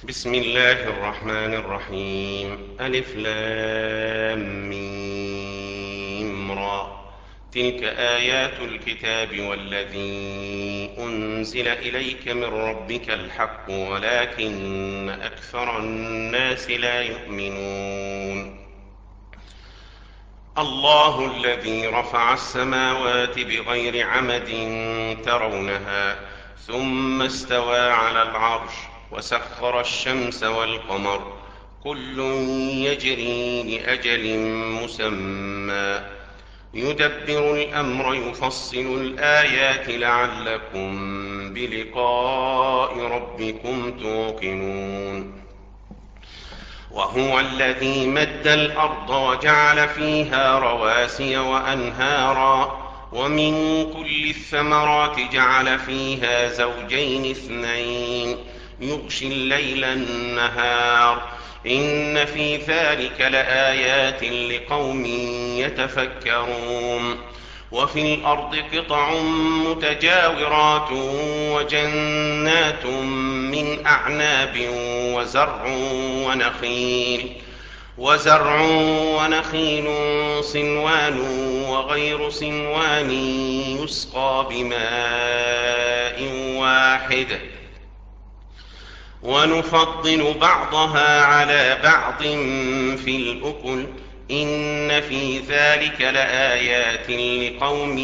بسم الله الرحمن الرحيم. ألف لام ميم را. تلك آيات الكتاب والذي أنزل إليك من ربك الحق ولكن أكثر الناس لا يؤمنون. الله الذي رفع السماوات بغير عمد ترونها ثم استوى على العرش وسخر الشمس والقمر كل يجري لأجل مسمى يدبر الأمر يفصل الآيات لعلكم بلقاء ربكم توقنون. وهو الذي مد الأرض وجعل فيها رواسي وأنهارا ومن كل الثمرات جعل فيها زوجين اثنين يغشي الليل النهار إن في ذلك لآيات لقوم يتفكرون. وفي الأرض قطع متجاورات وجنات من أعناب وزرع ونخيل صنوان وغير صنوان يسقى بماء واحد ونفضل بعضها على بعض في الأكل إن في ذلك لآيات لقوم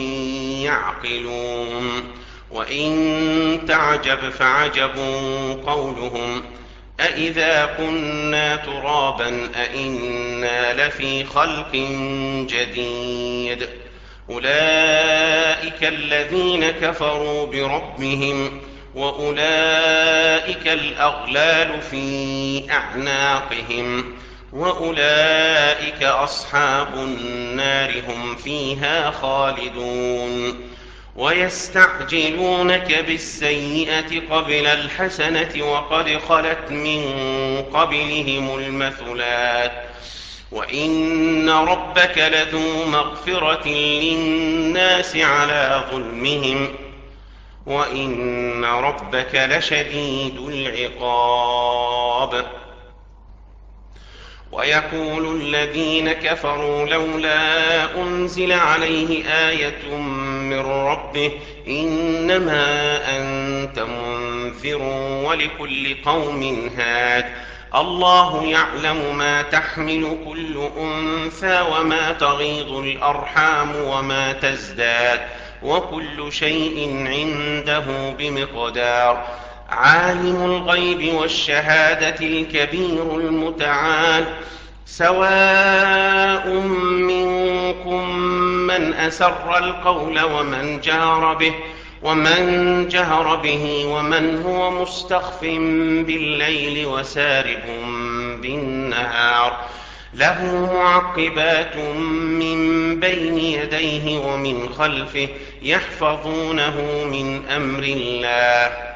يعقلون. وإن تعجب فعجب قولهم أإذا كنا ترابا أإنا لفي خلق جديد أولئك الذين كفروا بربهم وأولئك الأغلال في أعناقهم وأولئك أصحاب النار هم فيها خالدون. ويستعجلونك بالسيئة قبل الحسنة وقد خلت من قبلهم المثلات وإن ربك لذو مغفرة للناس على ظلمهم وإن ربك لشديد العقاب. ويقول الذين كفروا لولا أنزل عليه آية من ربه إنما أنت منذر ولكل قوم هاد الله يعلم ما تحمل كل أنثى وما تغيض الأرحام وما تزداد وكل شيء عنده بمقدار. عالم الغيب والشهادة الكبير المتعال سواء منكم من أسر القول ومن جهر به ومن هو مستخف بالليل وسارب بالنهار له معقبات من بين يديه ومن خلفه يحفظونه من أمر الله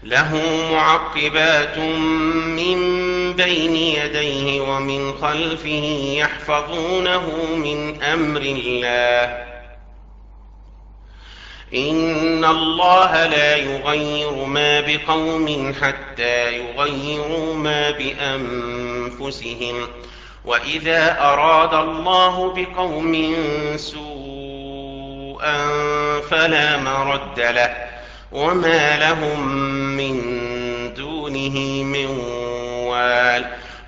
له معقبات من بين يديه ومن خلفه يحفظونه من أمر الله إن الله لا يغير ما بقوم حتى يغيروا ما بأنفسهم وإذا أراد الله بقوم سوءا فلا مرد له وما لهم من دونه من وال.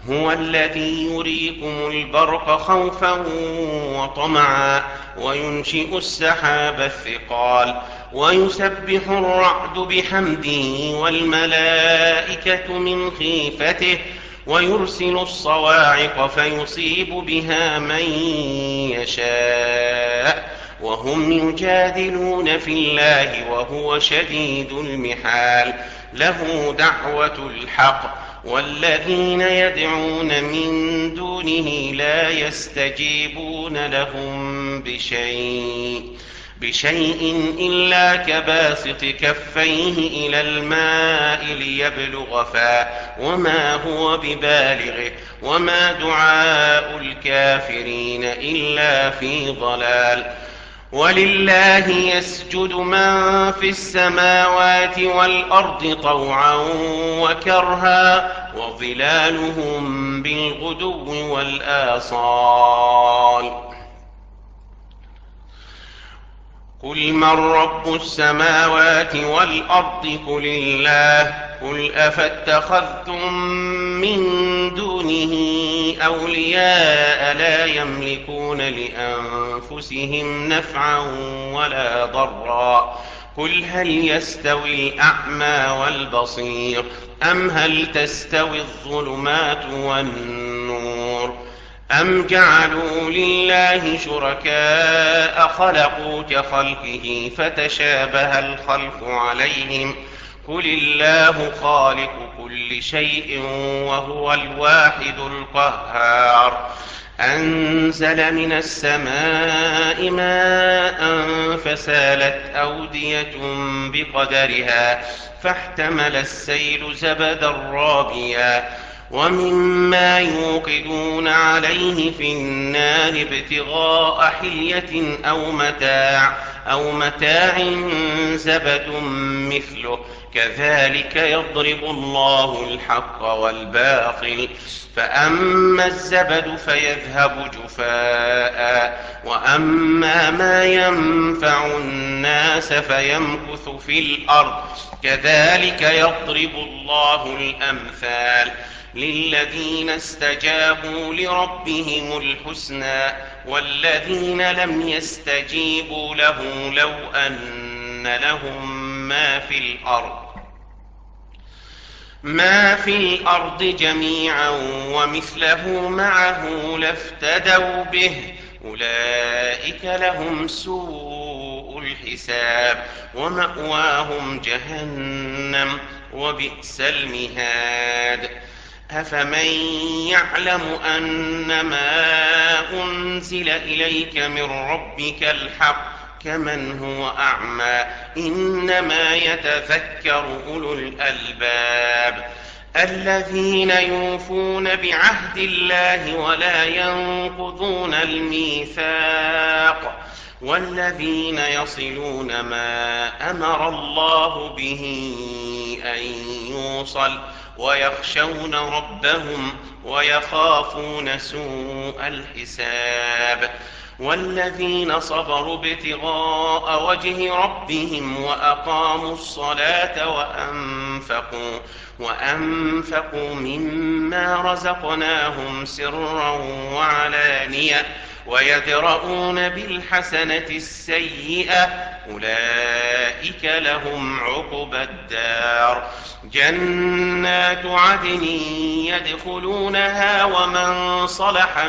هو الذي يريكم البرق خوفا وطمعا وينشئ السحاب الثقال ويسبح الرعد بحمده والملائكة من خيفته ويرسل الصواعق فيصيب بها من يشاء وهم يجادلون في الله وهو شديد المحال. له دعوة الحق والذين يدعون من دونه لا يستجيبون لهم بشيء إلا كباسط كفيه إلى الماء ليبلغ فاه وما هو ببالغه وما دعاء الكافرين إلا في ضلال. ولله يسجد من في السماوات والأرض طوعا وكرها وظلالهم بالغدو والآصال. قل من رب السماوات والأرض قل الله. قل أفاتخذتم من دونه أولياء لا يملكون لأنفسهم نفعا ولا ضرا. قل هل يستوي الأعمى والبصير أم هل تستوي الظلمات والنور أم جعلوا لله شركاء خلقوا كخلقه فتشابه الخلق عليهم. قل الله خالق كل شيء وهو الواحد القهار. أنزل من السماء ماء فسالت أودية بقدرها فاحتمل السيل زبدا رابيا ومما يوقدون عليه في النار ابتغاء حلية أو متاع زبد مثله كذلك يضرب الله الحق والباطل. فأما الزبد فيذهب جفاء وأما ما ينفع الناس فيمكث في الأرض كذلك يضرب الله الأمثال. للذين استجابوا لربهم الحسنى والذين لم يستجيبوا له لو أن لهم ما في الأرض جميعا ومثله معه لافتدوا به أولئك لهم سوء الحساب ومأواهم جهنم وبئس المهاد. أفمن يعلم أنما أنزل إليك من ربك الحق كمن هو أعمى إنما يتذكر أولو الألباب. الذين يوفون بعهد الله ولا ينقضون الميثاق والذين يصلون ما أمر الله به أن يوصل ويخشون ربهم ويخافون سوء الحساب. والذين صبروا ابتغاء وجه ربهم وأقاموا الصلاة وأنفقوا مما رزقناهم سرا وعلانية ويدرؤون بالحسنة السيئة أولئك لهم عقبى الدار. جنات عدن يدخلونها ومن صلح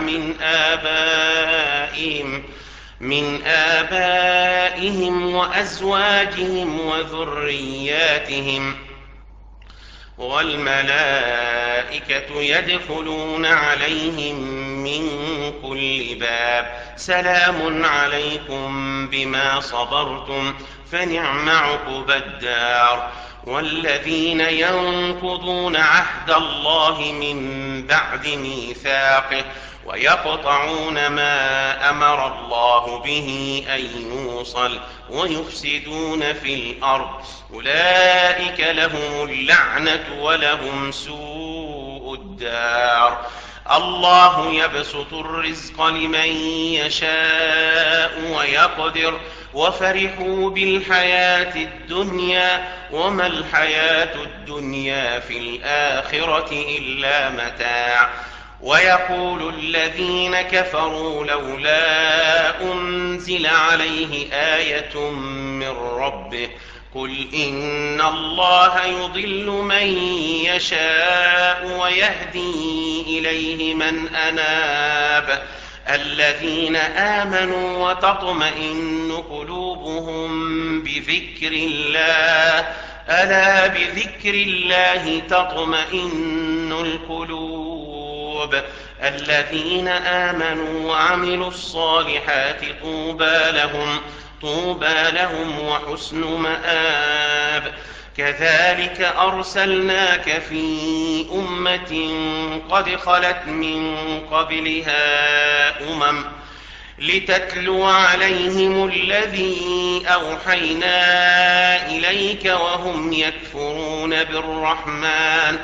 من آبائهم وأزواجهم وذرياتهم والملائكة يدخلون عليهم من كل باب سلام عليكم بما صبرتم فنعم عقبى الدار. والذين ينقضون عهد الله من بعد ميثاقه ويقطعون ما أمر الله به أن يوصل ويفسدون في الأرض أولئك لهم اللعنة ولهم سوء الدار. الله يبسط الرزق لمن يشاء ويقدر وفرحوا بالحياة الدنيا وما الحياة الدنيا في الآخرة إلا متاع. ويقول الذين كفروا لولا أنزل عليه آية من ربه قل إن الله يضل من يشاء ويهدي إليه من أناب. الذين آمنوا وتطمئن قلوبهم بذكر الله ألا بذكر الله تطمئن القلوب. الذين آمنوا وعملوا الصالحات طوبى لهم وحسن مآب. كذلك أرسلناك في أمة قد خلت من قبلها لتتلو عليهم الذي أوحينا إليك وهم يكفرون بالرحمن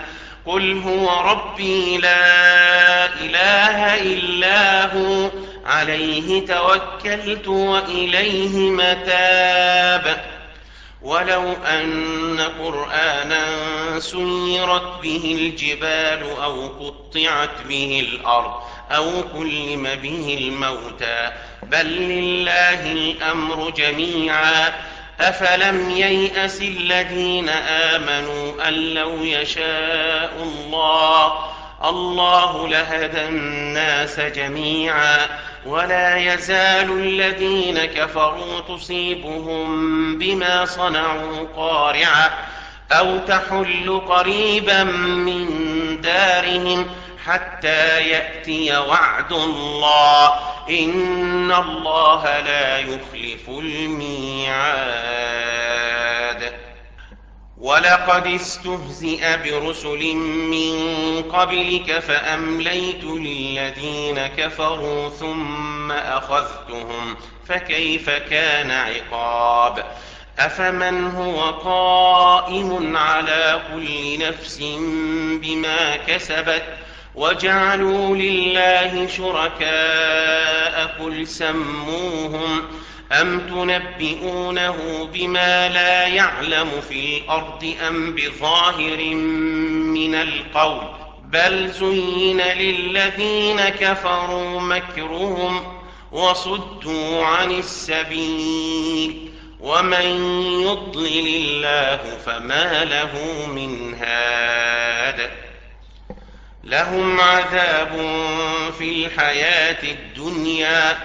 قل هو ربي لا إله إلا هو عليه توكلت وإليه متاب ولو أن قرآنا سيرت به الجبال أو قطعت به الأرض أو كلم به الموتى بل لله الأمر جميعا أفلم ييأس الذين آمنوا أن لو يشاء الله لهدى الناس جميعا ولا يزال الذين كفروا تصيبهم بما صنعوا قارعة أو تحل قريبا من دارهم حتى يأتي وعد الله إن الله لا يخلف الميعاد ولقد استهزئ برسل من قبلك فأمليت للذين كفروا ثم أخذتهم فكيف كان عقاب أفمن هو قائم على كل نفس بما كسبت وجعلوا لله شركاء قل سموهم أم تنبئونه بما لا يعلم في الأرض أم بظاهر من القول بل زين للذين كفروا مكرهم وصدوا عن السبيل ومن يضلل الله فما له من هاد لهم عذاب في الحياة الدنيا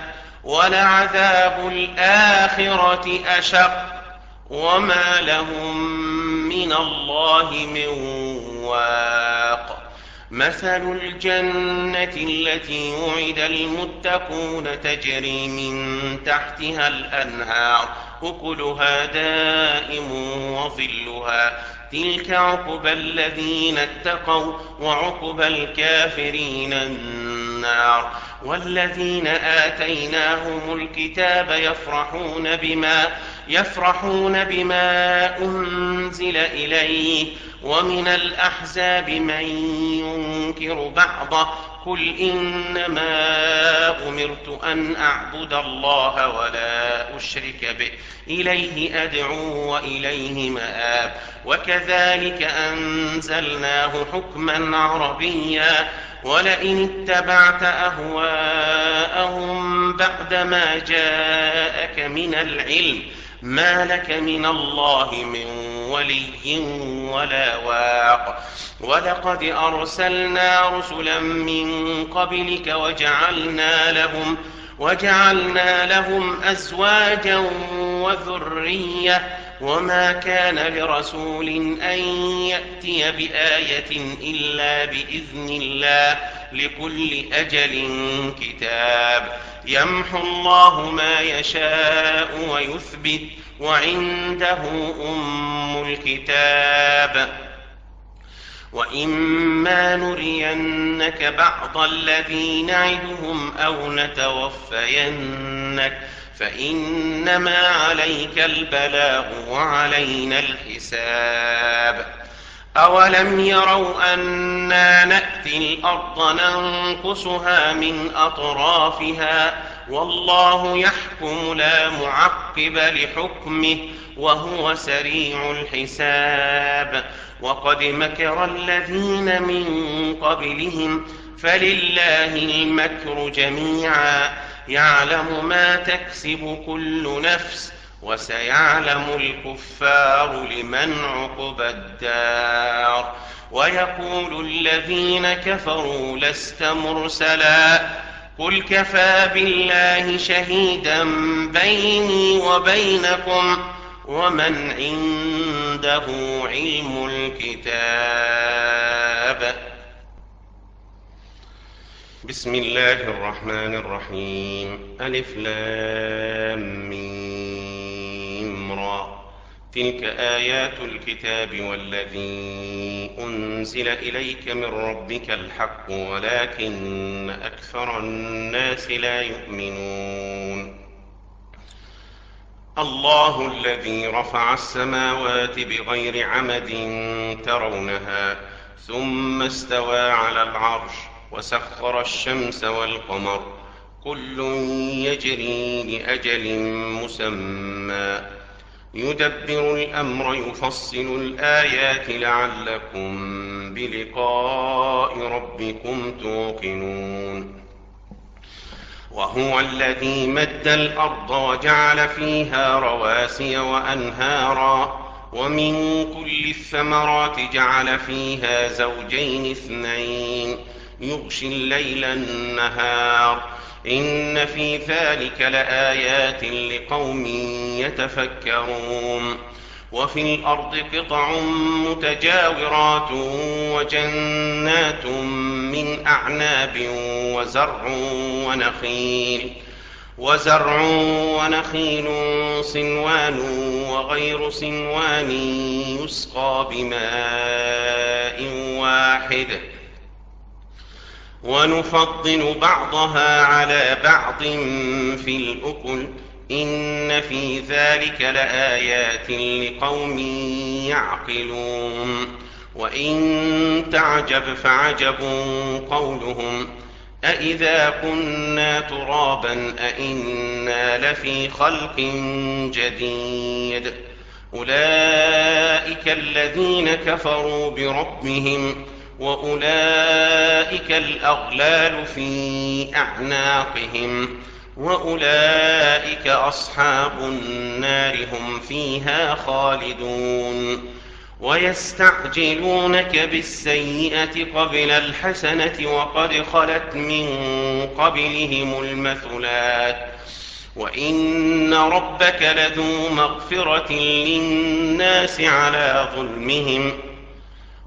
ولعذاب الآخرة أشق وما لهم من الله من واق مثل الجنة التي وعد المتقون تجري من تحتها الأنهار أكلها دائم وظلها تلك عقبى الذين اتقوا وعقبى الكافرين النار والذين آتيناهم الكتاب يفرحون بما أنزل إليه ومن الأحزاب من ينكر بعضه قل إنما أمرت أن أعبد الله ولا أشرك به إليه أدعو وإليه مآب وكذلك أنزلناه حكما عربيا ولئن اتبعت أهواءهم بعدما جاءك من العلم ما لك من الله من ولي ولا واق ولقد أرسلنا رسلا من قبلك وجعلنا لهم أزواجا وذرية وما كان لرسول أن يأتي بآية إلا بإذن الله لكل أجل كتاب يمحو الله ما يشاء ويثبت وعنده أم الكتاب وإما نرينك بعض الذي نعدهم أو نتوفينك فإنما عليك البلاغ وعلينا الحساب أولم يروا أنا نأتي الأرض ننقصها من أطرافها والله يحكم لا معقب لحكمه وهو سريع الحساب وقد مكر الذين من قبلهم فلله المكر جميعا يعلم ما تكسب كل نفس وسيعلم الكفار لمن عقبى الدار ويقول الذين كفروا لست مرسلا قل كفى بالله شهيدا بيني وبينكم ومن عنده علم الكتاب بسم الله الرحمن الرحيم ألف لام ميم را تلك آيات الكتاب والذي أنزل أنزل إليك من ربك الحق ولكن أكثر الناس لا يؤمنون. الله الذي رفع السماوات بغير عمد ترونها ثم استوى على العرش وسخر الشمس والقمر كل يجري لأجل مسمى يدبر الأمر يفصل الآيات لعلكم بلقاء ربكم توقنون. وهو الذي مد الأرض وجعل فيها رواسي وأنهارا ومن كل الثمرات جعل فيها زوجين اثنين يغشي الليل النهار إن في ذلك لآيات لقوم يتفكرون. وفي الأرض قطع متجاورات وجنات من أعناب وزرع ونخيل صنوان وغير صنوان يسقى بماء واحد ونفضل بعضها على بعض في الأكل إن في ذلك لآيات لقوم يعقلون. وإن تعجب فعجب قولهم أإذا كنا ترابا أإنا لفي خلق جديد أولئك الذين كفروا بربهم وأولئك الأغلال في أعناقهم وأولئك أصحاب النار هم فيها خالدون. ويستعجلونك بالسيئة قبل الحسنة وقد خلت من قبلهم المثلات وإن ربك لذو مغفرة للناس على ظلمهم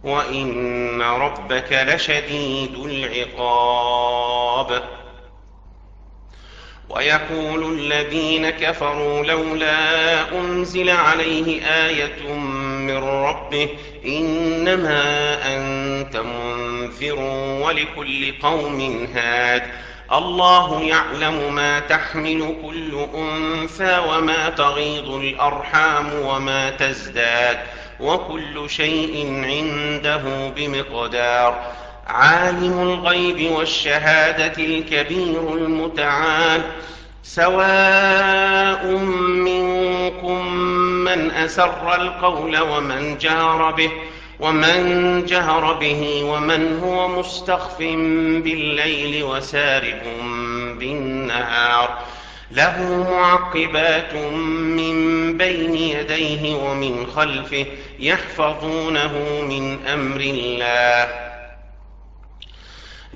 وإن ربك لشديد العقاب. ويقول الذين كفروا لولا أنزل عليه آية من ربه إنما أنت منذر ولكل قوم هاد الله يعلم ما تحمل كل أنثى وما تغيض الأرحام وما تزداد وكل شيء عنده بمقدار. عالم الغيب والشهادة الكبير المتعال سواء منكم من أسر القول ومن جهر به ومن هو مستخف بالليل وسارب بالنهار له معقبات من بين يديه ومن خلفه يحفظونه من أمر الله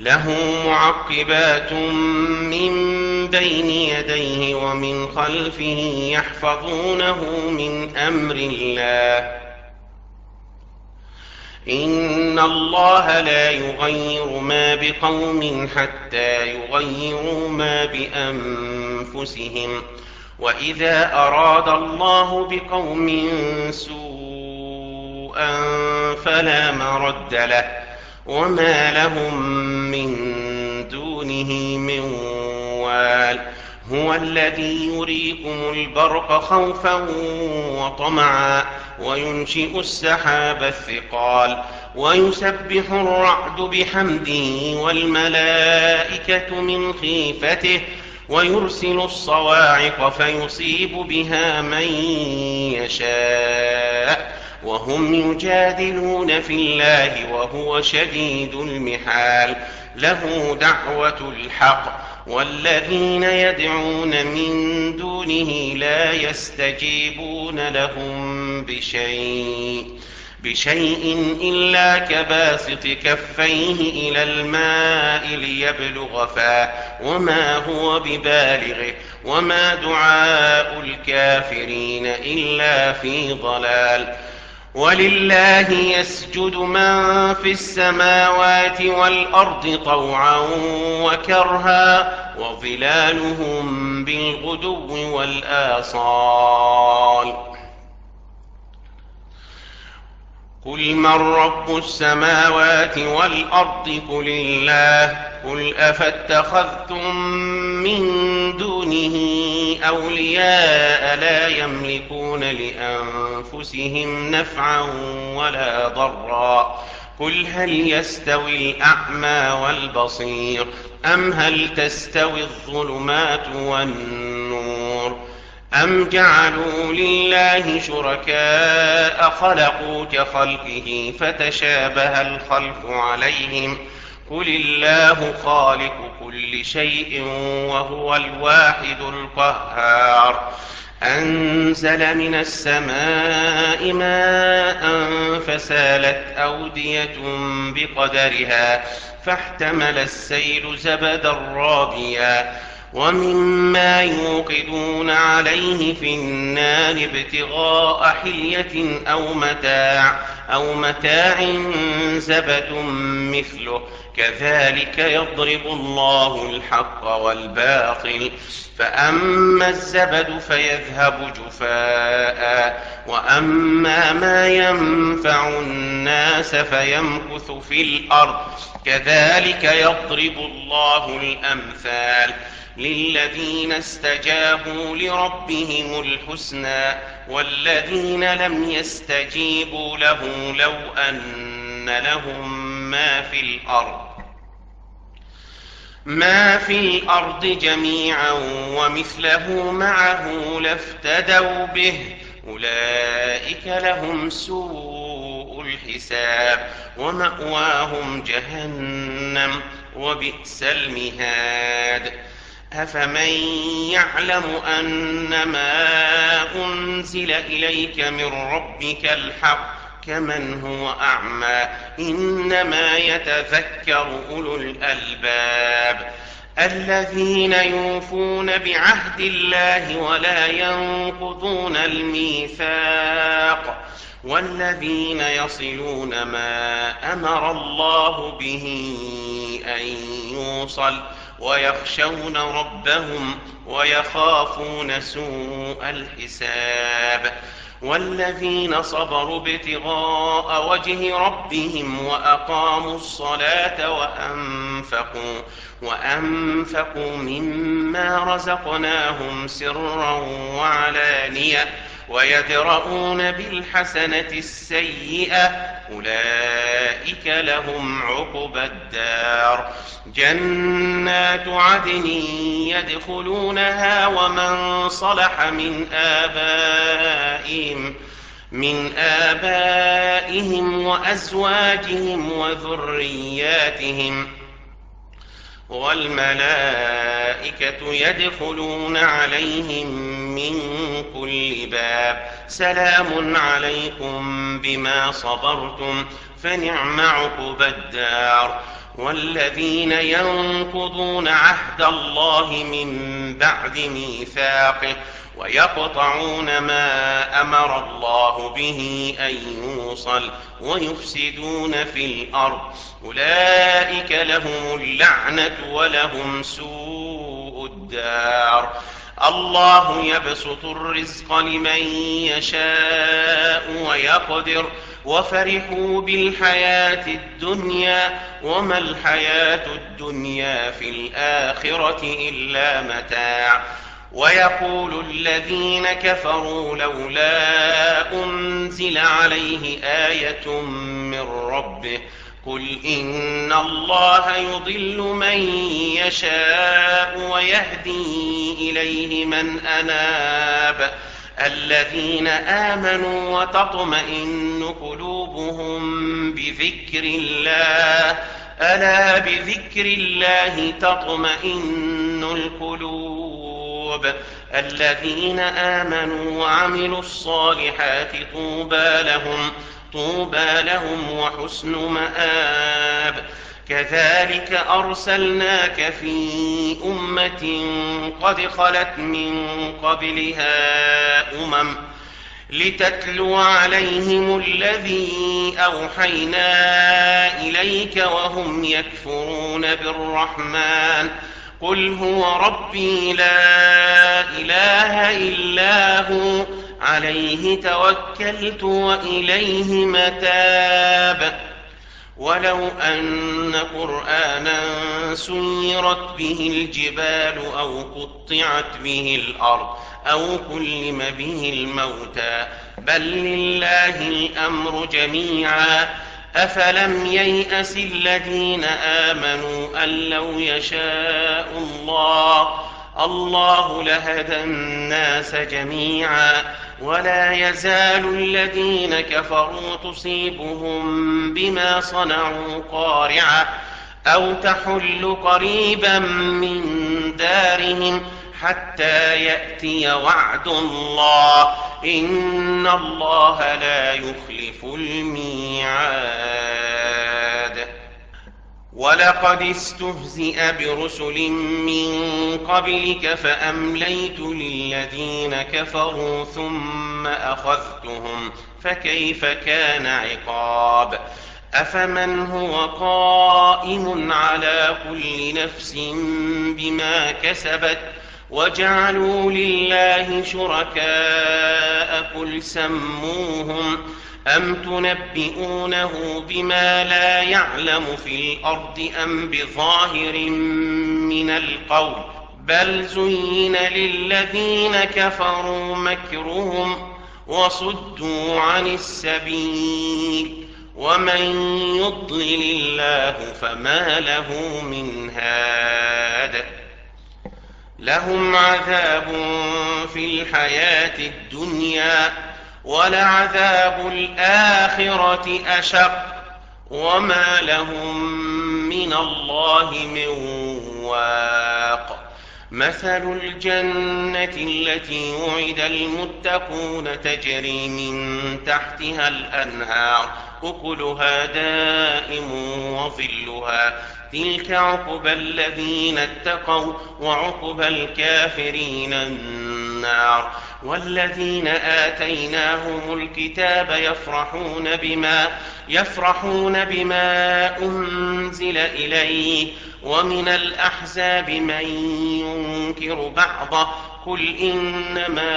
له معقبات من بين يديه ومن خلفه يحفظونه من أمر الله إن الله لا يغير ما بقوم حتى يغيروا ما بأنفسهم وإذا أراد الله بقوم سوءا فلا مرد له وما لهم من دونه من وال هو الذي يريكم البرق خوفا وطمعا وينشئ السحاب الثقال ويسبح الرعد بحمده والملائكة من خيفته ويرسل الصواعق فيصيب بها من يشاء وهم يجادلون في الله وهو شديد المحال له دعوة الحق والذين يدعون من دونه لا يستجيبون لهم بشيء إلا كباسط كفيه إلى الماء ليبلغ فاه وما هو ببالغه وما دعاء الكافرين إلا في ضلال. ولله يسجد من في السماوات والأرض طوعا وكرها وظلالهم بالغدو والآصال قل من رب السماوات والأرض قل الله قل أفاتخذتم من دونه أولياء لا يملكون لأنفسهم نفعا ولا ضرا قل هل يستوي الأعمى والبصير أم هل تستوي الظلمات والنور أم جعلوا لله شركاء خلقوا كخلقه فتشابه الخلق عليهم قل الله خالق كل شيء وهو الواحد القهار أنزل من السماء ماء فسالت أودية بقدرها فاحتمل السيل زبدا رابيا ومما يوقدون عليه في النار ابتغاء حلية أو متاع زبد مثله كذلك يضرب الله الحق والباطل فأما الزبد فيذهب جفاء وأما ما ينفع الناس فيمكث في الأرض كذلك يضرب الله الأمثال للذين استجابوا لربهم الحسنى والذين لم يستجيبوا له لو أن لهم ما في الأرض جميعا ومثله معه لافتدوا به أولئك لهم سوء الحساب ومأواهم جهنم وبئس المهاد أفمن يعلم أنما أنزل إليك من ربك الحق كمن هو أعمى إنما يتذكر أولو الألباب الذين يوفون بعهد الله ولا ينقضون الميثاق والذين يصلون ما أمر الله به أن يوصل ويخشون ربهم ويخافون سوء الحساب والذين صبروا ابتغاء وجه ربهم وأقاموا الصلاة وأنفقوا مما رزقناهم سرا وعلانية ويدرؤون بالحسنة السيئة أولئك لهم عقبى الدار جنات عدن يدخلونها ومن صلح من آبائهم وأزواجهم وذرياتهم والملائكة يدخلون عليهم من كل باب سلام عليكم بما صبرتم فنعم عقبى الدار والذين ينقضون عهد الله من بعد ميثاقه ويقطعون ما أمر الله به أن يوصل ويفسدون في الأرض أولئك لهم اللعنة ولهم سوء الدار الله يبسط الرزق لمن يشاء ويقدر وفرحوا بالحياة الدنيا وما الحياة الدنيا في الآخرة إلا متاع ويقول الذين كفروا لولا أنزل عليه آية من ربه قل إن الله يضل من يشاء ويهدي إليه من أناب الذين آمنوا وتطمئن قلوبهم بذكر الله ألا بذكر الله تطمئن القلوب الذين آمنوا وعملوا الصالحات طوبى لهم وحسن مآب كذلك أرسلناك في أمة قد خلت من قبلها لتتلو عليهم الذي أوحينا إليك وهم يكفرون بالرحمن قل هو ربي لا إله إلا هو عليه توكلت وإليه متاب. ولو أن قرآنا سيرت به الجبال أو قطعت به الأرض أو كلم به الموتى بل لله الأمر جميعا أفلم ييأس الذين آمنوا أن لو يشاء الله لهدى الناس جميعا ولا يزال الذين كفروا تصيبهم بما صنعوا قارعة أو تحل قريبا من دارهم حتى يأتي وعد الله إن الله لا يخلف الميعاد. ولقد استهزئ برسل من قبلك فأمليت للذين كفروا ثم أخذتهم فكيف كان عقاب. أفمن هو قائم على كل نفس بما كسبت وجعلوا لله شركاء قل سموهم أم تنبئونه بما لا يعلم في الأرض أم بظاهر من القول بل زين للذين كفروا مكرهم وصدوا عن السبيل ومن يضلل الله فما له من هاد. لهم عذاب في الحياة الدنيا ولعذاب الآخرة أشق وما لهم من الله من واق. مثل الجنة التي وعد المتقون تجري من تحتها الأنهار أكلها دائم وظلها تلك عقبى الذين اتقوا وعقبى الكافرين النار. والذين آتيناهم الكتاب يفرحون بما أنزل إليه ومن الأحزاب من ينكر بعضه قل إنما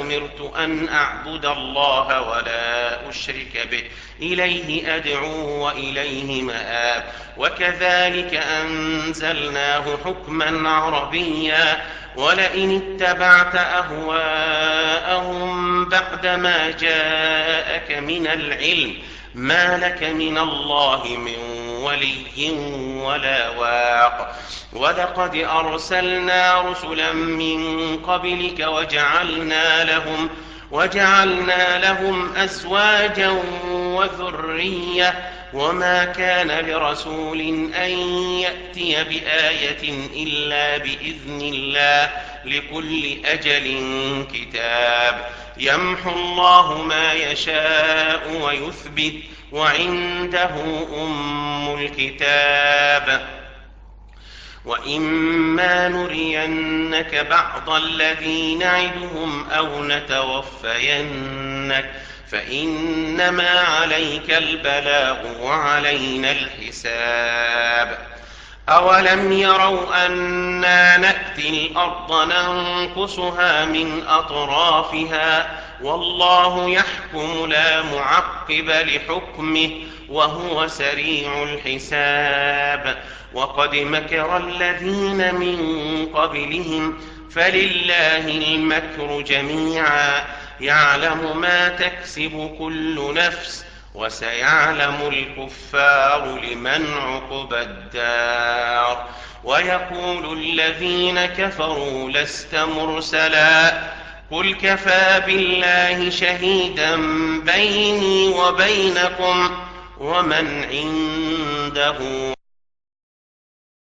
أمرت أن أعبد الله ولا أشرك به إليه أدعو وإليه مآب. وكذلك أنزلناه حكما عربيا ولئن اتبعت أهواءهم بعدما جاءك من العلم ما لك من الله من ولي ولا واق. ولقد أرسلنا رسلا من قبلك وجعلنا لهم أزواجا وذرية وما كان لرسول أن يأتي بآية إلا بإذن الله لكل أجل كتاب. يمحو الله ما يشاء ويثبت وعنده أم الكتاب. وإما نرينك بعض الذي نعدهم أو نتوفينك فإنما عليك البلاغ وعلينا الحساب. أولم يروا أنا نأتي الأرض ننقصها من أطرافها والله يحكم لا معقب لحكمه وهو سريع الحساب. وقد مكر الذين من قبلهم فلله المكر جميعا يعلم ما تكسب كل نفس وسيعلم الكفار لمن عقبى الدار. ويقول الذين كفروا لست مرسلا قل كفى بالله شهيدا بيني وبينكم ومن عنده